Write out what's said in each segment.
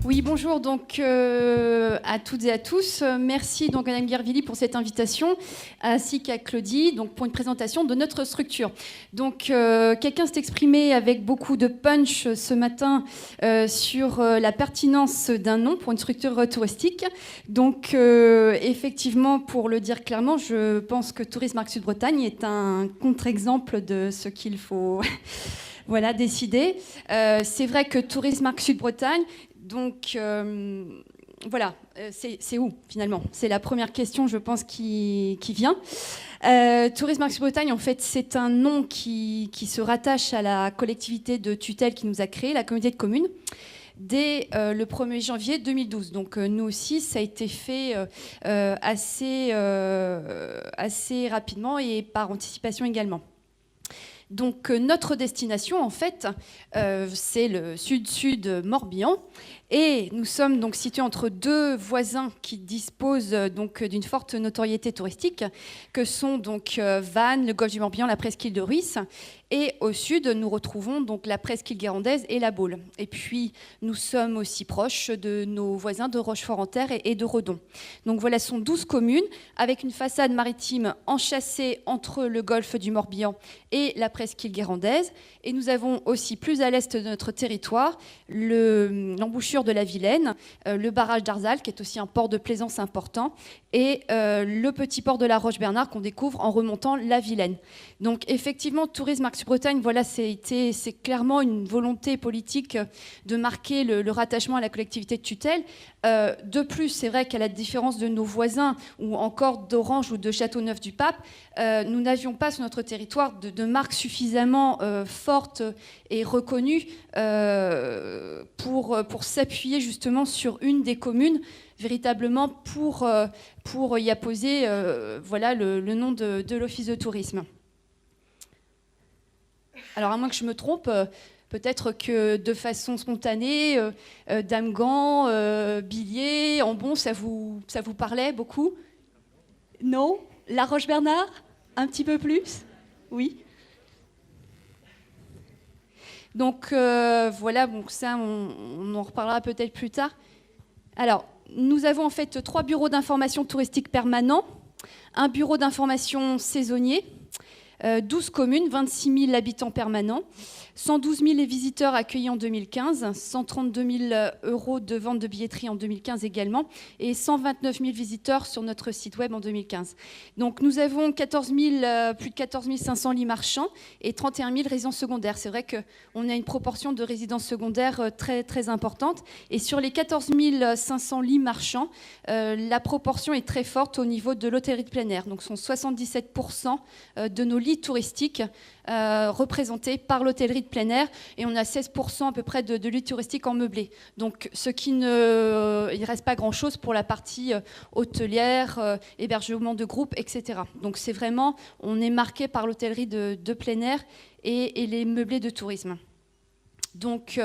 Oui, bonjour donc à toutes et à tous. Merci donc Madame Guervilly pour cette invitation, ainsi qu'à Claudie donc pour une présentation de notre structure. Donc quelqu'un s'est exprimé avec beaucoup de punch ce matin sur la pertinence d'un nom pour une structure touristique. Donc effectivement, pour le dire clairement, je pense que Tourisme Arc Sud-Bretagne est un contre-exemple de ce qu'il faut voilà, décider. C'est vrai que Tourisme Arc Sud-Bretagne, donc voilà, c'est où finalement? C'est la première question, je pense, qui vient. Tourisme Arc Sud-Bretagne, en fait, c'est un nom qui se rattache à la collectivité de tutelle qui nous a créé, la communauté de communes, dès le 1er janvier 2012. Donc nous aussi, ça a été fait assez rapidement et par anticipation également. Donc notre destination, en fait, c'est le sud-sud Morbihan. Et nous sommes donc situés entre deux voisins qui disposent donc d'une forte notoriété touristique, que sont donc Vannes, le golfe du Morbihan, la presqu'île de Rhuys. Et au sud, nous retrouvons donc la presqu'île guérandaise et la Baule. Et puis, nous sommes aussi proches de nos voisins de Rochefort-en-Terre et de Redon. Donc voilà, ce sont 12 communes avec une façade maritime enchâssée entre le golfe du Morbihan et la presqu'île guérandaise. Et nous avons aussi plus à l'est de notre territoire l'embouchure de la Vilaine, le barrage d'Arzal, qui est aussi un port de plaisance important, et le petit port de la Roche-Bernard qu'on découvre en remontant la Vilaine. Donc effectivement, Tourisme Arc Sud-Bretagne, voilà, c'est clairement une volonté politique de marquer le rattachement à la collectivité de tutelle. De plus, c'est vrai qu'à la différence de nos voisins, ou encore d'Orange ou de Châteauneuf-du-Pape, nous n'avions pas sur notre territoire de marque suffisamment forte et reconnue pour s'appuyer justement sur une des communes, véritablement pour y apposer voilà, le nom de l'Office de tourisme. Alors, à moins que je me trompe, peut-être que de façon spontanée, Damgand, Billiers, Ambon, ça vous parlait beaucoup? Non? La Roche-Bernard? Un petit peu plus? Oui. Donc voilà, bon, ça on en reparlera peut-être plus tard. Alors, nous avons en fait 3 bureaux d'information touristique permanents, un bureau d'information saisonnier, 12 communes, 26 000 habitants permanents, 112 000 visiteurs accueillis en 2015, 132 000 euros de vente de billetterie en 2015 également, et 129 000 visiteurs sur notre site web en 2015. Donc nous avons plus de 14 500 lits marchands et 31 000 résidences secondaires. C'est vrai qu'on a une proportion de résidences secondaires très, très importante. Et sur les 14 500 lits marchands, la proportion est très forte au niveau de l'hôtellerie de plein air. Donc ce sont 77% de nos lits touristiques représentés par l'hôtellerie de plein air, et on a 16% à peu près de lits touristiques en meublé. Donc il ne reste pas grand-chose pour la partie hôtelière, hébergement de groupe, etc. Donc c'est vraiment, on est marqué par l'hôtellerie de plein air et les meublés de tourisme. Donc,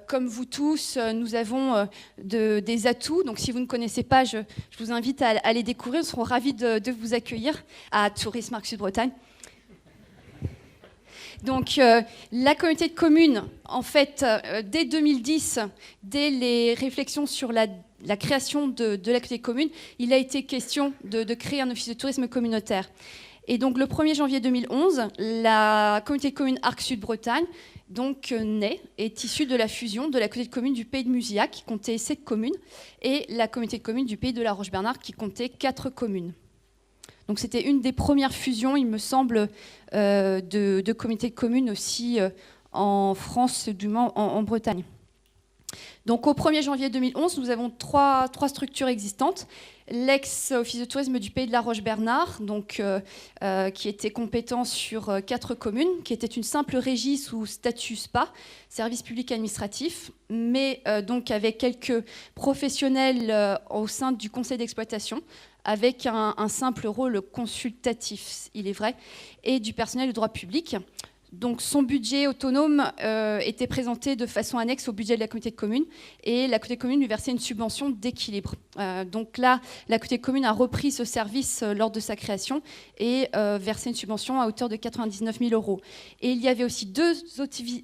comme vous tous, nous avons des atouts. Donc, si vous ne connaissez pas, je vous invite à les découvrir. Nous serons ravis de vous accueillir à Tourisme Arc Sud-Bretagne. Donc, la communauté de communes, en fait, dès 2010, dès les réflexions sur la création de la communauté de communes, il a été question de créer un office de tourisme communautaire. Et donc, le 1er janvier 2011, la communauté de communes Arc Sud-Bretagne est issue de la fusion de la communauté de communes du Pays de Musillac, qui comptait 7 communes, et la communauté de communes du Pays de la Roche-Bernard, qui comptait 4 communes. Donc c'était une des premières fusions, il me semble, de communautés de communes aussi en France, du moins en Bretagne. Donc au 1er janvier 2011, nous avons trois structures existantes. L'ex-office de tourisme du Pays de la Roche-Bernard, donc, qui était compétent sur 4 communes, qui était une simple régie sous statut SPA, service public administratif, mais donc avec quelques professionnels au sein du conseil d'exploitation, avec un simple rôle consultatif, il est vrai, et du personnel de droit public. Donc son budget autonome était présenté de façon annexe au budget de la communauté de communes et la communauté de communes lui versait une subvention d'équilibre. Donc là, la communauté de communes a repris ce service lors de sa création et versé une subvention à hauteur de 99 000 €. Et il y avait aussi deux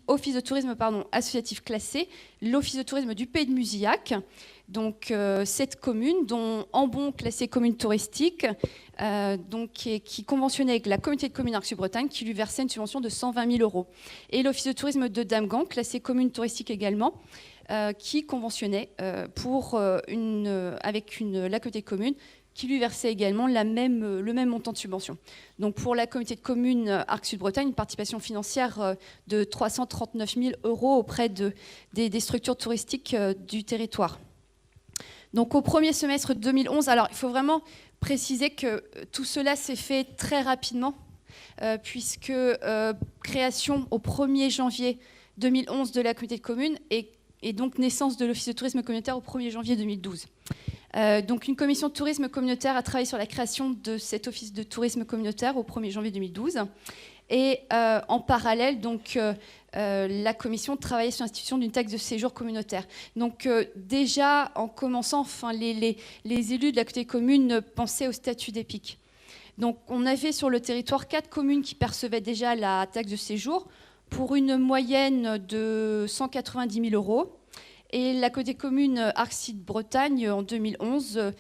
offices de tourisme associatifs classés, l'office de tourisme du Pays de Musillac, donc cette commune, dont Ambon, classée commune touristique, qui conventionnait avec la communauté de communes Arc-Sud-Bretagne, qui lui versait une subvention de 120 000 €. Et l'office de tourisme de Damgand, classée commune touristique également, qui conventionnait avec la communauté de communes, qui lui versait également le même montant de subvention. Donc pour la communauté de communes Arc-Sud-Bretagne, une participation financière de 339 000 € auprès des structures touristiques du territoire. Donc au premier semestre 2011, alors il faut vraiment préciser que tout cela s'est fait très rapidement, puisque création au 1er janvier 2011 de la communauté de communes et donc naissance de l'office de tourisme communautaire au 1er janvier 2012. Donc une commission de tourisme communautaire a travaillé sur la création de cet office de tourisme communautaire au 1er janvier 2012. Et en parallèle, donc, la commission travaillait sur l'institution d'une taxe de séjour communautaire. Donc déjà, en commençant, les élus de la communauté commune pensaient au statut d'EPIC. Donc on avait sur le territoire 4 communes qui percevaient déjà la taxe de séjour pour une moyenne de 190 000 €. Et la communauté commune Arc-Sud-Bretagne, en 2011,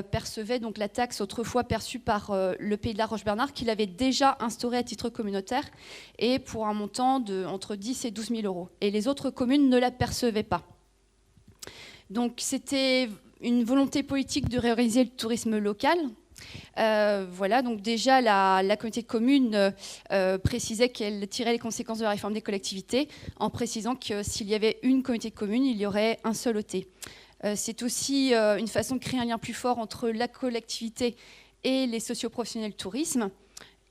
percevait donc la taxe autrefois perçue par le Pays de la Roche-Bernard, qu'il avait déjà instaurée à titre communautaire, et pour un montant entre 10 et 12 000 €. Et les autres communes ne la percevaient pas. Donc c'était une volonté politique de réorganiser le tourisme local. Voilà, donc déjà la communauté de communes précisait qu'elle tirait les conséquences de la réforme des collectivités en précisant que s'il y avait une communauté de communes, il y aurait un seul OT. C'est aussi une façon de créer un lien plus fort entre la collectivité et les socioprofessionnels du tourisme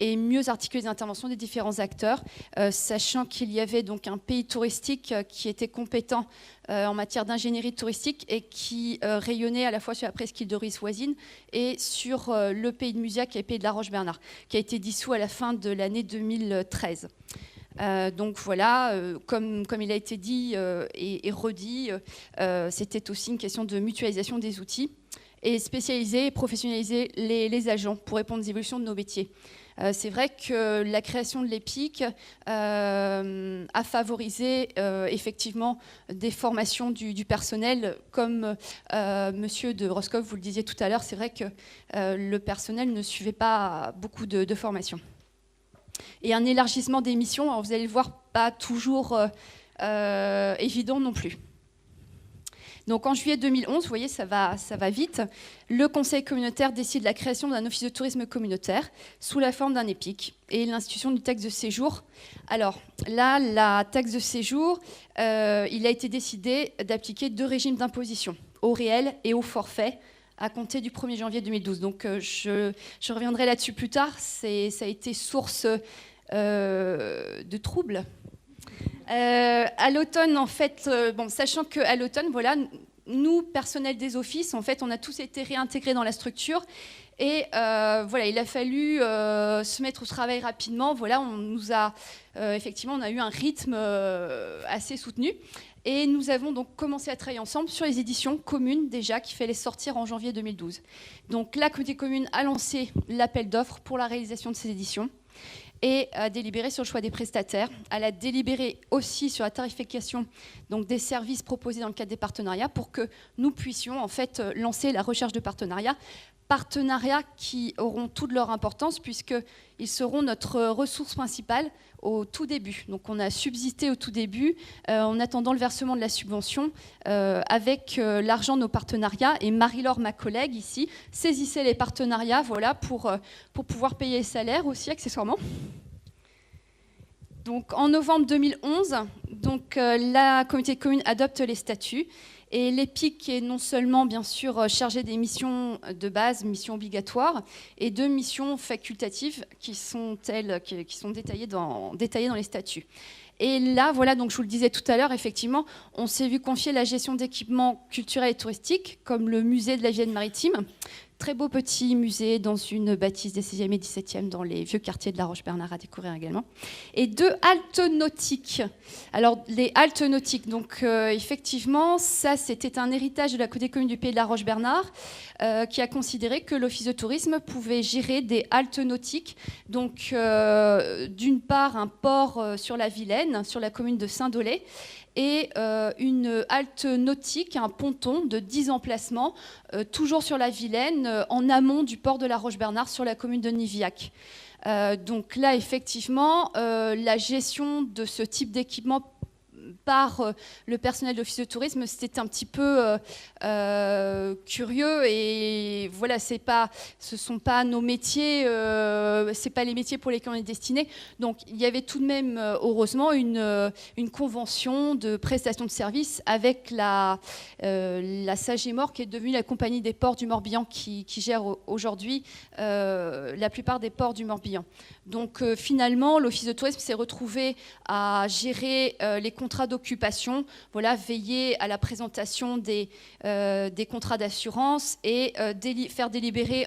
et mieux articuler les interventions des différents acteurs, sachant qu'il y avait donc un pays touristique qui était compétent en matière d'ingénierie touristique et qui rayonnait à la fois sur la presqu'île de Ris voisine et sur le Pays de Musillac et le Pays de la Roche-Bernard, qui a été dissous à la fin de l'année 2013. Donc voilà, comme il a été dit et redit, c'était aussi une question de mutualisation des outils et spécialiser et professionnaliser les agents pour répondre aux évolutions de nos métiers. C'est vrai que la création de l'EPIC a favorisé effectivement des formations du personnel. Comme monsieur de Roscoff, vous le disiez tout à l'heure, c'est vrai que le personnel ne suivait pas beaucoup de formations. Et un élargissement des missions, alors vous allez le voir, pas toujours évident non plus. Donc en juillet 2011, vous voyez, ça va vite, le Conseil communautaire décide la création d'un office de tourisme communautaire sous la forme d'un EPIC et l'institution d'une taxe de séjour. Alors là, la taxe de séjour, il a été décidé d'appliquer 2 régimes d'imposition, au réel et au forfait, à compter du 1er janvier 2012. Donc je reviendrai là-dessus plus tard, ça a été source de troubles. À l'automne, en fait, sachant qu'à l'automne, voilà, nous, personnel des offices, en fait, on a tous été réintégrés dans la structure. Et voilà, il a fallu se mettre au travail rapidement. Voilà, effectivement, on a eu un rythme assez soutenu. Et nous avons donc commencé à travailler ensemble sur les éditions communes déjà qui fallait sortir en janvier 2012. Donc la communauté commune a lancé l'appel d'offres pour la réalisation de ces éditions et a délibéré sur le choix des prestataires. Elle a délibéré aussi sur la tarification donc des services proposés dans le cadre des partenariats pour que nous puissions en fait lancer la recherche de partenariats qui auront toute leur importance puisqu'ils seront notre ressource principale au tout début. Donc on a subsisté au tout début en attendant le versement de la subvention avec l'argent de nos partenariats. Et Marie-Laure, ma collègue ici, saisissait les partenariats voilà, pour pouvoir payer les salaires aussi accessoirement. Donc en novembre 2011, donc, la communauté de communes adopte les statuts. Et l'EPIC est non seulement, bien sûr, chargé des missions de base, missions obligatoires, et 2 missions facultatives qui sont détaillées dans les statuts. Et là, voilà, donc je vous le disais tout à l'heure, effectivement, on s'est vu confier la gestion d'équipements culturels et touristiques, comme le musée de la Vienne maritime, très beau petit musée dans une bâtisse des 16e et 17e dans les vieux quartiers de La Roche-Bernard à découvrir également. Et 2 haltes nautiques. Alors, les haltes nautiques, donc effectivement, ça, c'était un héritage de la Communauté commune du Pays de La Roche-Bernard qui a considéré que l'Office de tourisme pouvait gérer des haltes nautiques. Donc, d'une part, un port sur la Vilaine, sur la commune de Saint-Dolay, et une halte nautique, un ponton de 10 emplacements, toujours sur la Vilaine, en amont du port de La Roche-Bernard, sur la commune de Niviac. Donc là, effectivement, la gestion de ce type d'équipement par le personnel de l'Office de tourisme, c'était un petit peu curieux et voilà, ce sont pas nos métiers, c'est pas les métiers pour lesquels on est destiné. Donc il y avait tout de même, heureusement, une convention de prestation de services avec la Sagémor, qui est devenue la compagnie des ports du Morbihan, qui gère aujourd'hui la plupart des ports du Morbihan. Donc finalement, l'Office de tourisme s'est retrouvé à gérer les contrats d'occupation, voilà, veiller à la présentation des contrats d'assurance et faire délibérer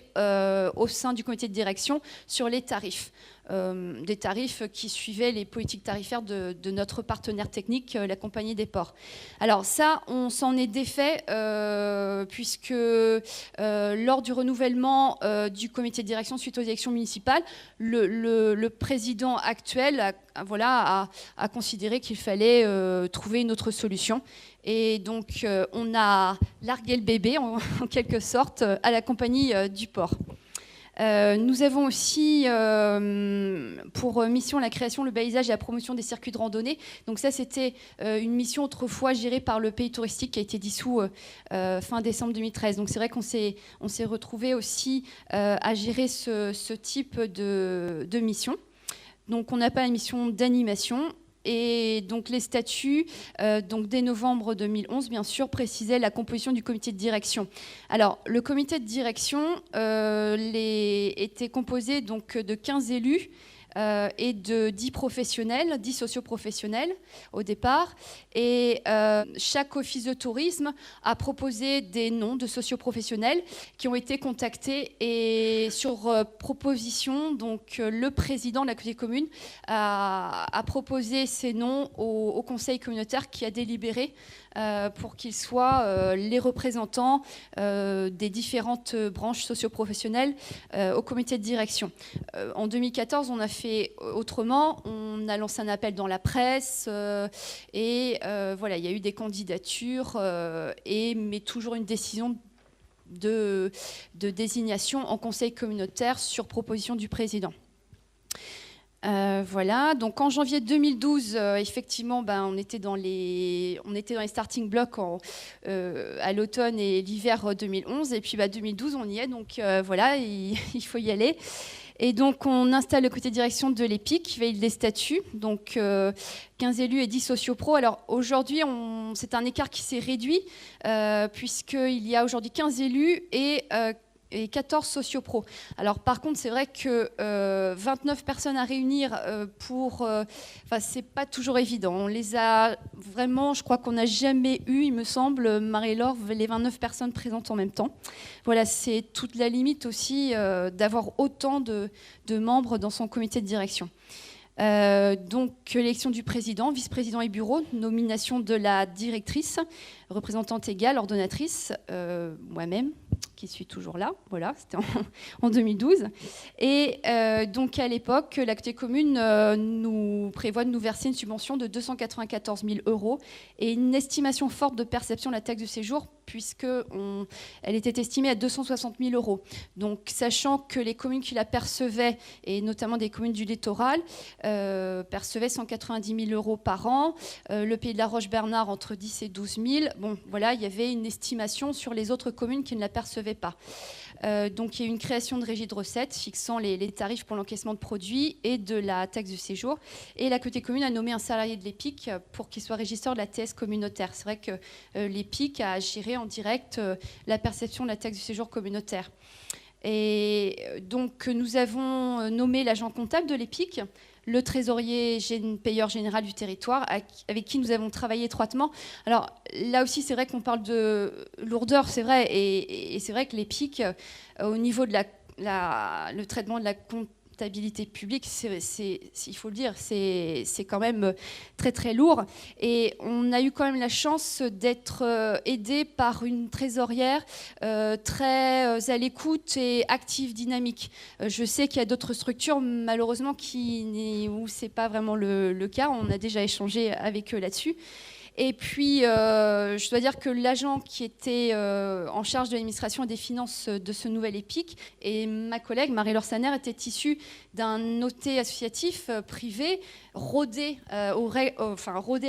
au sein du comité de direction sur les tarifs. Des tarifs qui suivaient les politiques tarifaires de notre partenaire technique, la Compagnie des ports. Alors ça, on s'en est défait puisque lors du renouvellement du comité de direction suite aux élections municipales, le président actuel a considéré qu'il fallait trouver une autre solution. Et donc, on a largué le bébé, en quelque sorte, à la Compagnie du port. Nous avons aussi pour mission la création, le balisage et la promotion des circuits de randonnée. Donc ça, c'était une mission autrefois gérée par le pays touristique qui a été dissous fin décembre 2013. Donc c'est vrai qu'on s'est retrouvé aussi à gérer ce type de mission. Donc on n'a pas la mission d'animation. Et donc les statuts, donc dès novembre 2011, bien sûr, précisaient la composition du comité de direction. Alors, le comité de direction était composé donc de 15 élus et de 10 professionnels, 10 socioprofessionnels au départ. Et chaque office de tourisme a proposé des noms de socioprofessionnels qui ont été contactés. Et sur proposition, donc le président de la communauté commune a proposé ces noms au conseil communautaire qui a délibéré pour qu'ils soient les représentants des différentes branches socioprofessionnelles au comité de direction. En 2014, on a fait autrement. On a lancé un appel dans la presse et voilà, il y a eu des candidatures, mais toujours une décision de désignation en conseil communautaire sur proposition du président. Voilà, donc en janvier 2012, effectivement, on était dans les starting blocks à l'automne et l'hiver 2011, et puis 2012, on y est, donc voilà, il faut y aller. Et donc, on installe le comité de direction de l'EPIC, qui veille les statuts, donc 15 élus et 10 sociopros. Alors aujourd'hui, c'est un écart qui s'est réduit, puisqu'il y a aujourd'hui 15 élus et 14 sociopros. Alors par contre, c'est vrai que 29 personnes à réunir c'est pas toujours évident. On les a vraiment, je crois qu'on n'a jamais eu, il me semble, Marie-Laure, les 29 personnes présentes en même temps. Voilà, c'est toute la limite aussi d'avoir autant de membres dans son comité de direction. Donc élection du président, vice-président et bureau, nomination de la directrice, représentante égale, ordonnatrice, moi-même, qui suis toujours là, voilà, c'était en 2012. Et donc à l'époque, la communauté commune nous prévoit de nous verser une subvention de 294 000 € et une estimation forte de perception de la taxe de séjour, puisqu'elle était estimée à 260 000 €. Donc sachant que les communes qui la percevaient, et notamment des communes du littoral, percevaient 190 000 € par an, le Pays de La Roche-Bernard entre 10 et 12 000. Bon, voilà, il y avait une estimation sur les autres communes qui ne la percevaient pas. Donc il y a eu une création de régie de recettes fixant les tarifs pour l'encaissement de produits et de la taxe de séjour. Et la communauté commune a nommé un salarié de l'EPIC pour qu'il soit régisseur de la TS communautaire. C'est vrai que l'EPIC a géré en direct la perception de la taxe de séjour communautaire. Et donc nous avons nommé l'agent comptable de l'EPIC, le trésorier payeur général du territoire, avec qui nous avons travaillé étroitement. Alors là aussi, c'est vrai qu'on parle de lourdeur, c'est vrai, et c'est vrai que les pics, au niveau de le traitement de la comptabilité publique, il faut le dire, c'est quand même très très lourd. Et on a eu quand même la chance d'être aidé par une trésorière très à l'écoute et active, dynamique. Je sais qu'il y a d'autres structures, malheureusement, où c'est pas vraiment le cas. On a déjà échangé avec eux là-dessus. Et puis, je dois dire que l'agent qui était en charge de l'administration et des finances de ce nouvel EPIC et ma collègue Marie-Laure Saner était issue d'un OT associatif privé rodé à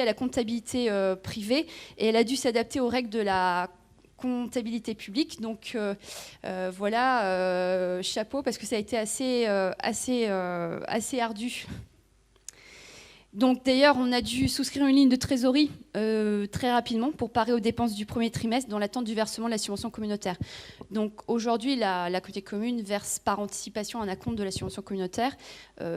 la comptabilité privée, et elle a dû s'adapter aux règles de la comptabilité publique. Donc voilà, chapeau, parce que ça a été assez ardu. Donc d'ailleurs, on a dû souscrire une ligne de trésorerie très rapidement pour parer aux dépenses du premier trimestre dans l'attente du versement de la subvention communautaire. Donc aujourd'hui, la communauté commune verse par anticipation un acompte de la subvention communautaire,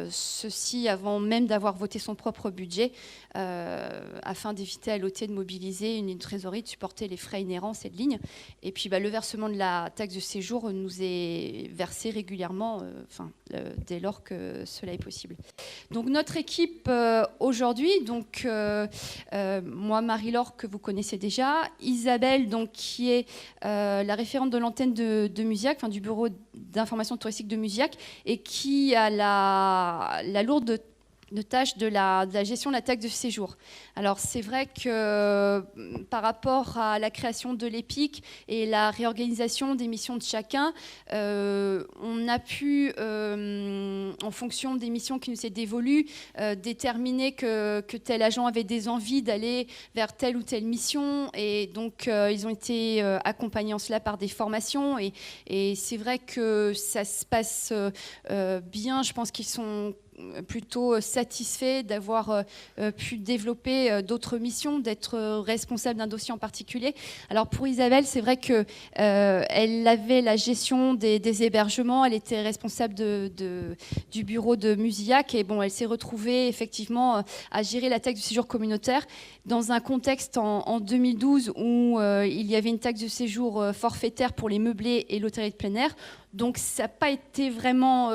ceci avant même d'avoir voté son propre budget, afin d'éviter à l'OT de mobiliser une ligne de trésorerie, de supporter les frais inhérents à cette ligne. Et puis le versement de la taxe de séjour nous est versé régulièrement, dès lors que cela est possible. Donc notre équipe aujourd'hui, donc moi, Marie-Laure, que vous connaissez déjà, Isabelle, donc, qui est la référente de l'antenne de Musiac, du bureau d'information touristique de Musiac, et qui a la lourde tâche de la gestion de la taxe de séjour. Alors c'est vrai que par rapport à la création de l'EPIC et la réorganisation des missions de chacun, on a pu, en fonction des missions qui nous étaient dévolues, déterminer que tel agent avait des envies d'aller vers telle ou telle mission, et donc ils ont été accompagnés en cela par des formations, et c'est vrai que ça se passe bien. Je pense qu'ils sont plutôt satisfaits d'avoir pu développer d'autres missions, d'être responsable d'un dossier en particulier. Alors pour Isabelle, c'est vrai que elle avait la gestion des hébergements, elle était responsable du bureau de Musiac, et bon, elle s'est retrouvée effectivement à gérer la taxe de séjour communautaire dans un contexte en 2012 où il y avait une taxe de séjour forfaitaire pour les meublés et l'hôtellerie de plein air. Donc ça n'a pas été vraiment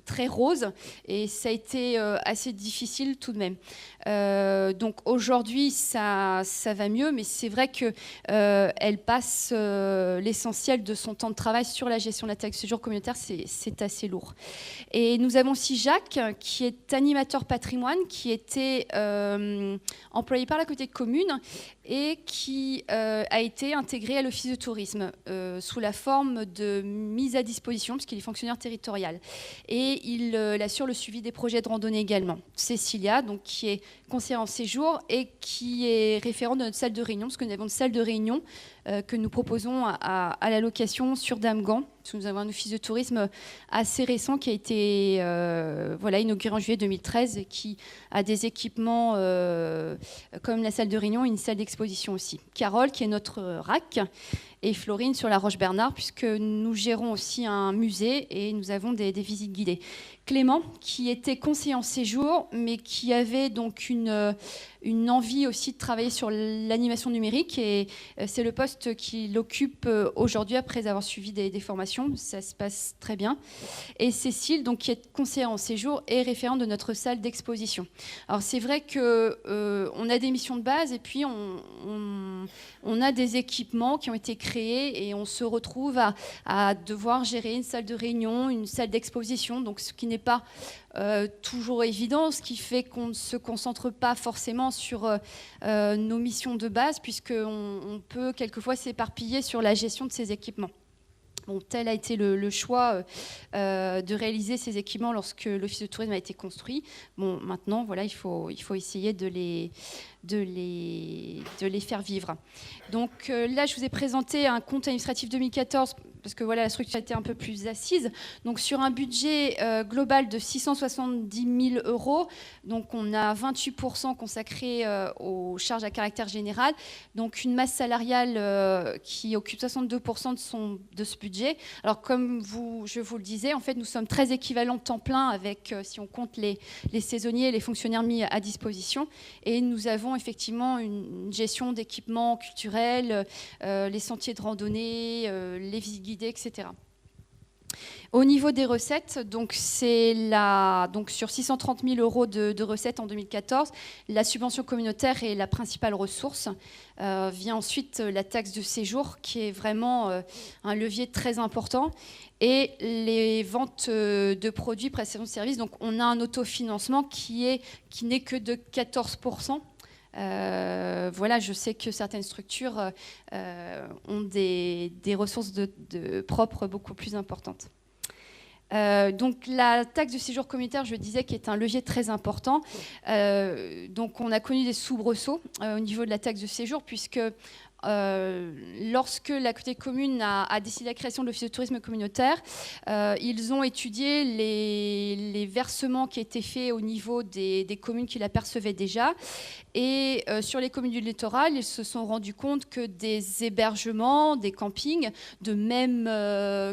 très rose, et ça a été assez difficile tout de même. Donc aujourd'hui, ça va mieux, mais c'est vrai qu'elle passe l'essentiel de son temps de travail sur la gestion de la taxe de séjour communautaire. C'est assez lourd. Et nous avons aussi Jacques, qui est animateur patrimoine, qui était employé par la communauté commune et qui a été intégré à l'office de tourisme sous la forme de mise à disposition, puisqu'il est fonctionnaire territorial. Et il assure le suivi des projets de randonnée également. Cécilia, donc, qui est conseillère en séjour et qui est référente de notre salle de réunion, parce que nous avons une salle de réunion que nous proposons à la location sur Damgand, parce que nous avons un office de tourisme assez récent qui a été inauguré en juillet 2013 et qui a des équipements comme la salle de réunion et une salle d'exposition aussi. Carole, qui est notre RAC, et Florine sur la Roche-Bernard, puisque nous gérons aussi un musée et nous avons des visites guidées. Clément, qui était conseiller en séjour, mais qui avait donc une envie aussi de travailler sur l'animation numérique, et c'est le poste qu'il occupe aujourd'hui après avoir suivi des formations. Ça se passe très bien. Et Cécile, donc, qui est conseillère en séjour et référente de notre salle d'exposition. Alors c'est vrai qu'on a des missions de base, et puis on a des équipements qui ont été créés, et on se retrouve à devoir gérer une salle de réunion, une salle d'exposition, donc ce qui n'est pas toujours évident, ce qui fait qu'on ne se concentre pas forcément sur nos missions de base, puisqu'on peut quelquefois s'éparpiller sur la gestion de ces équipements. Bon, tel a été le choix de réaliser ces équipements lorsque l'office de tourisme a été construit. Bon, maintenant, voilà, il faut essayer de les faire vivre. Donc là, je vous ai présenté un compte administratif 2014 parce que voilà, la structure était un peu plus assise. Donc sur un budget global de 670 000 €, donc on a 28% consacrés aux charges à caractère général, donc une masse salariale qui occupe 62% de ce budget. Alors comme je vous le disais, en fait, nous sommes très équivalents temps plein avec, si on compte les saisonniers et les fonctionnaires mis à disposition. Et nous avons effectivement une gestion d'équipements culturels, les sentiers de randonnée, les visites guidées, etc. Au niveau des recettes, donc sur 630 000 € de recettes en 2014, la subvention communautaire est la principale ressource. Vient ensuite la taxe de séjour, qui est vraiment un levier très important, et les ventes de produits, prestations de services. Donc on a un autofinancement qui n'est que de 14%. Voilà, je sais que certaines structures ont des ressources propres beaucoup plus importantes. Donc la taxe de séjour communautaire, je disais, qui est un levier très important. Donc on a connu des soubresauts au niveau de la taxe de séjour, puisque lorsque la communauté de communes a décidé la création de l'office de tourisme communautaire, ils ont étudié les versements qui étaient faits au niveau des communes qui la percevaient déjà. Et sur les communes du littoral, ils se sont rendus compte que des hébergements, des campings de même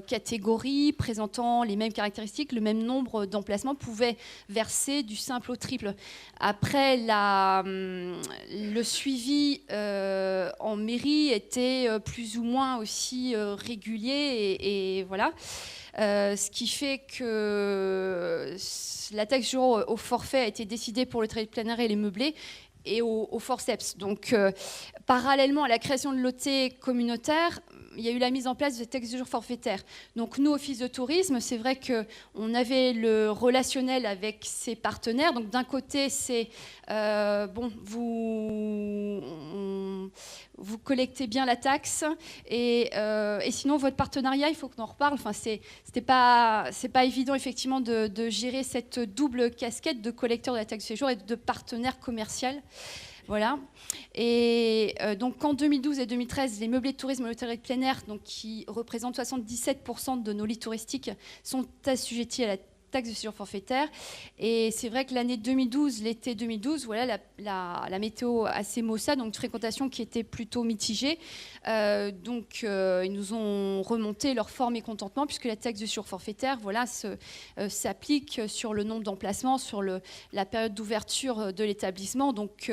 catégorie, présentant les mêmes caractéristiques, le même nombre d'emplacements, pouvaient verser du simple au triple. Après, le suivi en mairie était plus ou moins aussi régulier et voilà. Ce qui fait que la taxe de séjour au forfait a été décidée pour le travail de plein air et les meublés, et au forceps. Donc, parallèlement à la création de l'OT communautaire, il y a eu la mise en place de taxes de séjour forfaitaires. Donc, nous, Office de tourisme, c'est vrai qu'on avait le relationnel avec ses partenaires. Donc, d'un côté, c'est vous collectez bien la taxe, et sinon, votre partenariat, il faut qu'on en reparle. Enfin, c'est pas évident, effectivement, de gérer cette double casquette de collecteur de la taxe de séjour et de partenaire commercial. Voilà. Et donc en 2012 et 2013, les meublés de tourisme et l'hôtellerie de plein air, donc, qui représentent 77% de nos lits touristiques, sont assujettis à la taxe de séjour forfaitaire. Et c'est vrai que l'année 2012, l'été 2012, voilà, la météo assez maussade, donc fréquentation qui était plutôt mitigée. Donc ils nous ont remonté leur fort mécontentement, puisque la taxe de séjour forfaitaire, voilà, s'applique sur le nombre d'emplacements, sur la période d'ouverture de l'établissement. Donc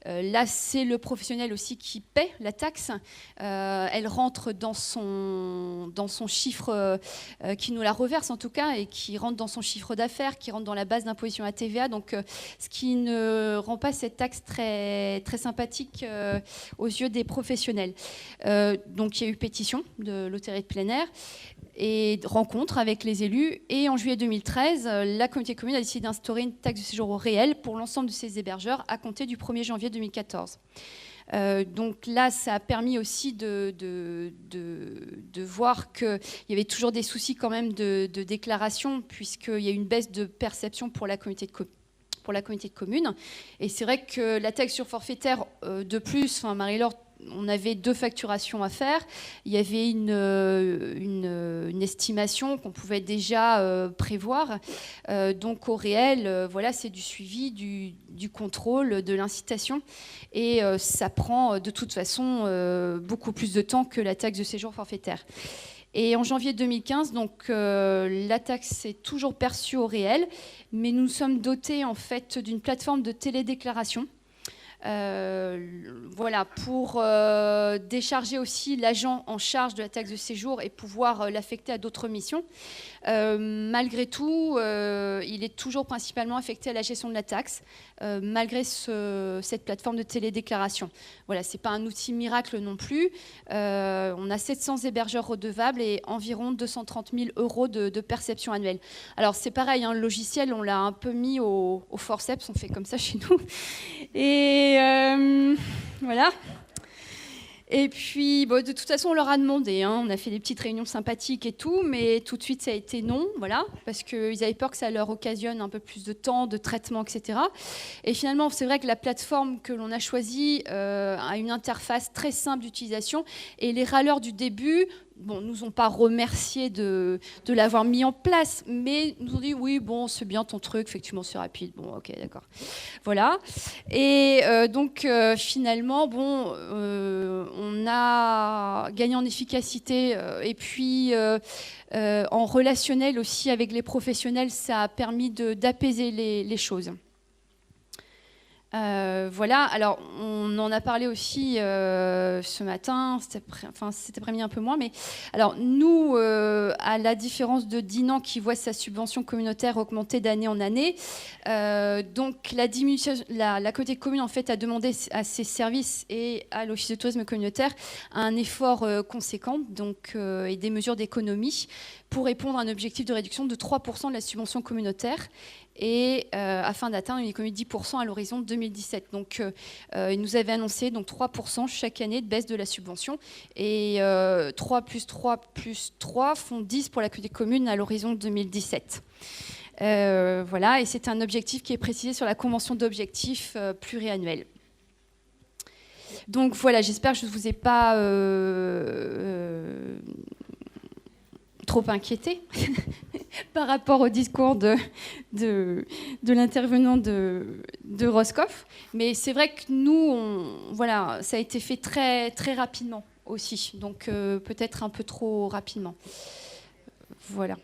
là, c'est le professionnel aussi qui paie la taxe. Elle rentre dans son chiffre, qui nous la reverse en tout cas, et qui rentre dans son chiffre d'affaires, qui rentre dans la base d'imposition à TVA, donc ce qui ne rend pas cette taxe très, très sympathique aux yeux des professionnels. Donc il y a eu pétition de l'hôtellerie de plein air et rencontre avec les élus, et en juillet 2013, la communauté commune a décidé d'instaurer une taxe de séjour réelle pour l'ensemble de ses hébergeurs à compter du 1er janvier 2014. Donc là, ça a permis aussi de voir qu'il y avait toujours des soucis quand même de déclaration, puisqu'il y a eu une baisse de perception pour la communauté de communes. Et c'est vrai que la taxe sur forfaitaire, de plus, Marie-Laure, on avait 2 facturations à faire. Il y avait une estimation qu'on pouvait déjà prévoir. Donc au réel, voilà, c'est du suivi, du contrôle, de l'incitation. Et ça prend de toute façon beaucoup plus de temps que la taxe de séjour forfaitaire. Et en janvier 2015, donc, la taxe est toujours perçue au réel, mais nous sommes dotés en fait d'une plateforme de télédéclaration. Voilà, pour décharger aussi l'agent en charge de la taxe de séjour et pouvoir l'affecter à d'autres missions. Malgré tout, il est toujours principalement affecté à la gestion de la taxe, malgré cette plateforme de télédéclaration. Voilà, ce n'est pas un outil miracle non plus. On a 700 hébergeurs redevables et environ 230 000 € de perception annuelle. Alors c'est pareil, hein, le logiciel, on l'a un peu mis au forceps, on fait comme ça chez nous. Et voilà. Et puis, bon, de toute façon, on leur a demandé. Hein, on a fait des petites réunions sympathiques et tout, mais tout de suite, ça a été non, voilà, parce qu'ils avaient peur que ça leur occasionne un peu plus de temps, de traitement, etc. Et finalement, c'est vrai que la plateforme que l'on a choisie a une interface très simple d'utilisation. Et les râleurs du début, bon, nous ont pas remercié de l'avoir mis en place, mais nous ont dit oui, bon, c'est bien ton truc, effectivement, c'est rapide. Bon, ok, d'accord. Voilà. Et donc, finalement, bon, on a gagné en efficacité et puis en relationnel aussi avec les professionnels, ça a permis d'apaiser les choses. Voilà, alors on en a parlé aussi ce matin, cet après-midi un peu moins, mais alors nous, à la différence de Dinan qui voit sa subvention communautaire augmenter d'année en année, donc la communauté commune en fait a demandé à ses services et à l'office de tourisme communautaire un effort conséquent, donc et des mesures d'économie pour répondre à un objectif de réduction de 3% de la subvention communautaire. Et afin d'atteindre une économie de 10% à l'horizon 2017. Donc, il nous avait annoncé donc, 3% chaque année de baisse de la subvention. Et 3 plus 3 plus 3 font 10 pour la communauté commune à l'horizon 2017. Voilà, et c'est un objectif qui est précisé sur la convention d'objectifs pluriannuelle. Donc voilà, j'espère que je ne vous ai pas trop inquiété par rapport au discours de l'intervenant de Roscoff. Mais c'est vrai que nous, voilà, ça a été fait très, très rapidement aussi. Donc peut-être un peu trop rapidement. Voilà.